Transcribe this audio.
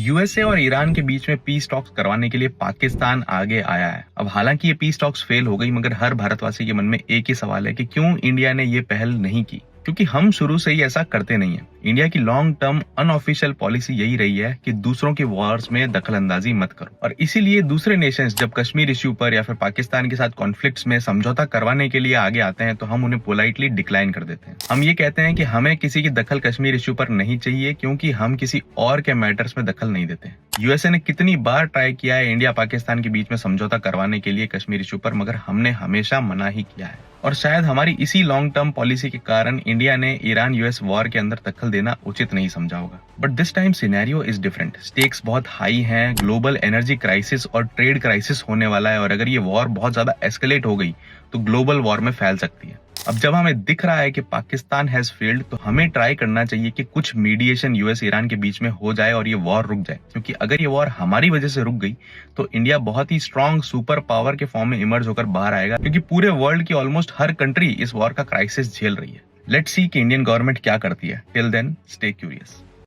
USA और Iran के बीच में पीस टॉक्स करवाने के लिए पाकिस्तान आगे आया है। अब हालांकि ये पीस टॉक्स फेल हो गई, मगर हर भारतवासी के मन में एक ही सवाल है कि क्यों इंडिया ने ये पहल नहीं की। क्योंकि हम शुरू से ही ऐसा करते नहीं है। इंडिया की लॉन्ग टर्म अनऑफिशियल पॉलिसी यही रही है कि दूसरों की वॉर्स में दखल अंदाजी मत करो, और इसीलिए दूसरे नेशंस जब कश्मीर इश्यू पर या फिर पाकिस्तान के साथ कॉन्फ्लिक्ट्स में समझौता करवाने के लिए आगे आते हैं तो हम उन्हें पोलाइटली डिक्लाइन कर देते हैं। हम ये कहते हैं कि हमें किसी की दखल कश्मीर इश्यू पर नहीं चाहिए, क्योंकि हम किसी और के मैटर्स में दखल नहीं देते। यूएसए ने कितनी बार ट्राई किया है इंडिया पाकिस्तान के बीच में समझौता करवाने के लिए कश्मीर इश्यू पर, मगर हमने हमेशा मना ही किया है। और शायद हमारी इसी लॉन्ग टर्म पॉलिसी के कारण इंडिया ने ईरान यूएस वॉर के अंदर दखल देना उचित नहीं समझा होगा। But this time scenario is different. Stakes बहुत हाई हैं, ग्लोबल एनर्जी क्राइसिस और ट्रेड क्राइसिस होने वाला है, और अगर ये वॉर बहुत ज्यादा एस्केलेट हो गई तो ग्लोबल वॉर में फैल सकती है। अब जब हमें दिख रहा है कि पाकिस्तान हैज फेल्ड, तो हमें ट्राई करना चाहिए कि कुछ मीडिएशन यूएस ईरान के बीच में हो जाए और ये वॉर रुक जाए। क्योंकि अगर ये वॉर हमारी वजह से रुक गई तो इंडिया बहुत ही स्ट्रॉन्ग सुपर पावर के फॉर्म में इमर्ज होकर बाहर आएगा, क्योंकि पूरे वर्ल्ड की ऑलमोस्ट हर कंट्री इस वॉर का क्राइसिस झेल रही है। लेट्स सी कि इंडियन गवर्नमेंट क्या करती है। Till then stay curious.